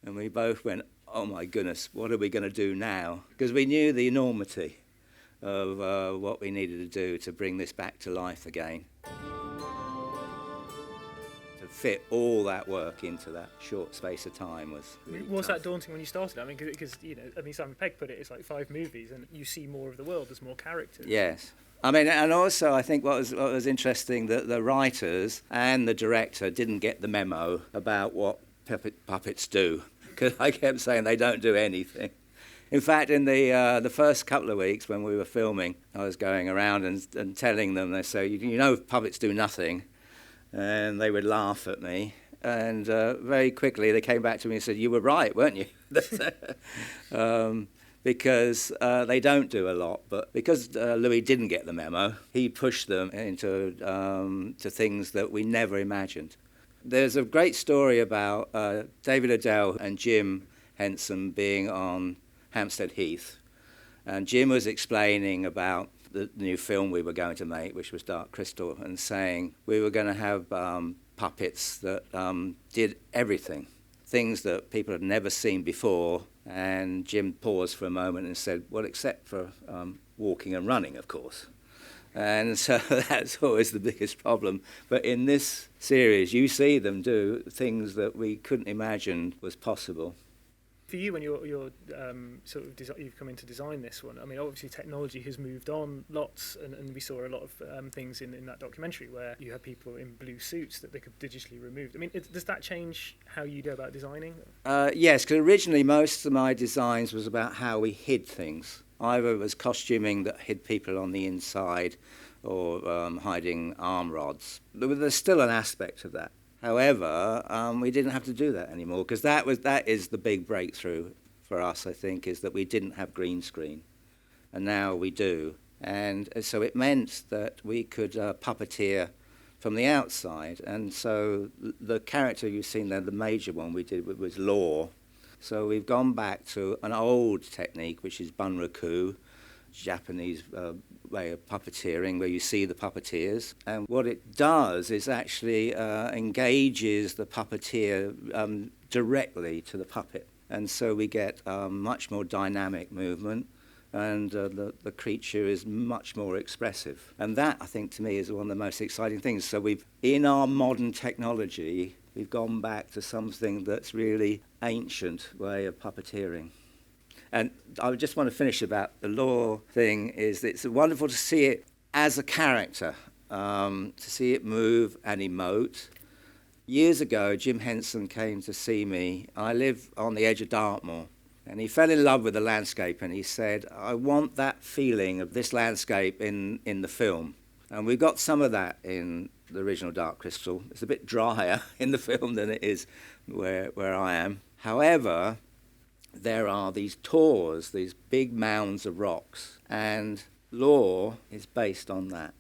And we both went, oh my goodness, what are we going to do now? Because we knew the enormity of what we needed to do to bring this back to life again. To fit all that work into that short space of time was really Was tough. that daunting when you started? I mean, because Simon Pegg put it, it's like 5 movies, and you see more of the world. There's more characters. Yes. I mean, and also I think what was interesting, that the writers and the director didn't get the memo about what puppets do, because I kept saying they don't do anything. In fact, in the first couple of weeks when we were filming, I was going around and telling them, they say, you know, puppets do nothing, and they would laugh at me. And very quickly they came back to me and said, you were right, weren't you? Because they don't do a lot, but because Louis didn't get the memo, he pushed them into to things that we never imagined. There's a great story about David Adele and Jim Henson being on Hampstead Heath, and Jim was explaining about the new film we were going to make, which was Dark Crystal, and saying we were going to have puppets that did everything, things that people had never seen before. And Jim paused for a moment and said, well, except for walking and running, of course. And so that's always the biggest problem. But in this series, you see them do things that we couldn't imagine was possible. For you, when you're you've come in to design this one, I mean, obviously technology has moved on lots, and we saw a lot of things in that documentary where you had people in blue suits that they could digitally remove. I mean, does that change how you go about designing? Yes, because originally most of my designs was about how we hid things. Either it was costuming that hid people on the inside, or hiding arm rods. There's still an aspect of that. However, we didn't have to do that anymore, because that is the big breakthrough for us, I think, is that we didn't have green screen, and now we do. And so it meant that we could puppeteer from the outside. And so the character you've seen there, the major one we did, was Law. So we've gone back to an old technique, which is bunraku, Japanese way of puppeteering, where you see the puppeteers. And what it does is actually engages the puppeteer directly to the puppet. And so we get much more dynamic movement, and the creature is much more expressive. And that, I think, to me, is one of the most exciting things. So in our modern technology, we've gone back to something that's really ancient way of puppeteering. And I just want to finish about the Law thing, is that it's wonderful to see it as a character, to see it move and emote. Years ago, Jim Henson came to see me. I live on the edge of Dartmoor, and he fell in love with the landscape, and he said, I want that feeling of this landscape in the film. And we got some of that in the original Dark Crystal. It's a bit drier in the film than it is where I am. However, there are these tors, these big mounds of rocks, and Law is based on that.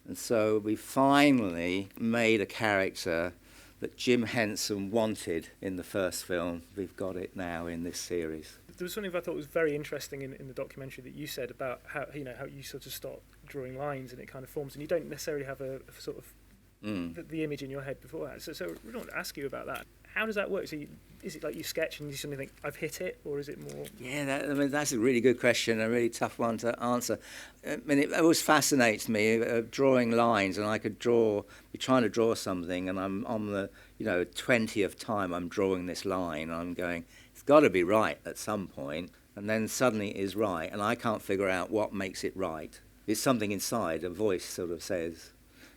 And so we finally made a character that Jim Henson wanted in the first film. We've got it now in this series. There was something I thought was very interesting in the documentary that you said about how you sort of start drawing lines and it kind of forms, and you don't necessarily have a sort of the image in your head beforehand. So we want to ask you about that. How does that work? So is it like you sketch and you suddenly think, I've hit it, or is it more? Yeah, that's a really good question, a really tough one to answer. I mean, it always fascinates me, drawing lines, and I could be trying to draw something, and I'm on the 20th time I'm drawing this line, and I'm going, it's got to be right at some point, and then suddenly it is right, and I can't figure out what makes it right. It's something inside, a voice sort of says,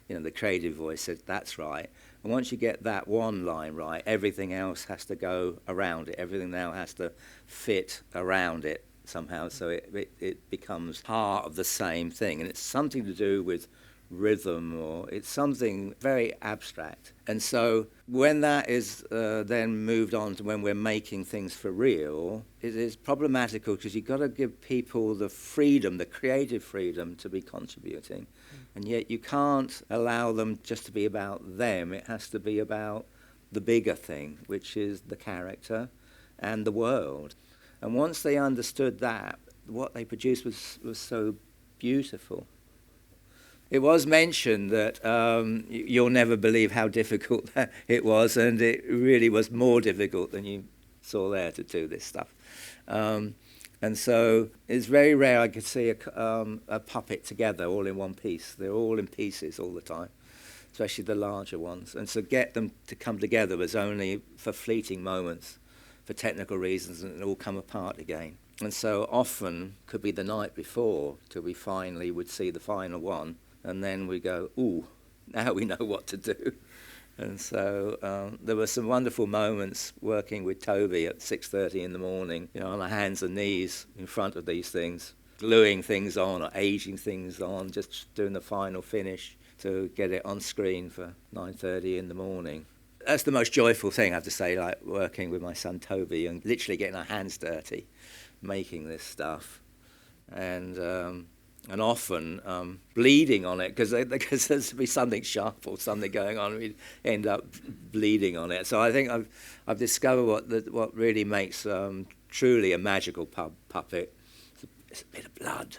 the creative voice says, that's right. And once you get that one line right, everything else has to go around it. Everything now has to fit around it somehow, so it becomes part of the same thing. And it's something to do with rhythm, or it's something very abstract. And so when that is then moved on to when we're making things for real, it is problematical, because you've got to give people the freedom, the creative freedom, to be contributing. And yet you can't allow them just to be about them. It has to be about the bigger thing, which is the character and the world. And once they understood that, what they produced was so beautiful. It was mentioned that you'll never believe how difficult it was, and it really was more difficult than you It's all there to do this stuff. And so it's very rare I could see a puppet together all in one piece. They're all in pieces all the time, especially the larger ones. And so get them to come together was only for fleeting moments, for technical reasons, and it all come apart again. And so often, could be the night before, till we finally would see the final one, and then we go, ooh, now we know what to do. And so there were some wonderful moments working with Toby at 6:30 in the morning, on our hands and knees in front of these things, gluing things on or aging things on, just doing the final finish to get it on screen for 9:30 in the morning. That's the most joyful thing, I have to say, like working with my son Toby and literally getting our hands dirty, making this stuff. And often bleeding on it, because there's be something sharp or something going on, we'd end up bleeding on it. So I think I've discovered what really makes truly a magical puppet. It's a bit of blood.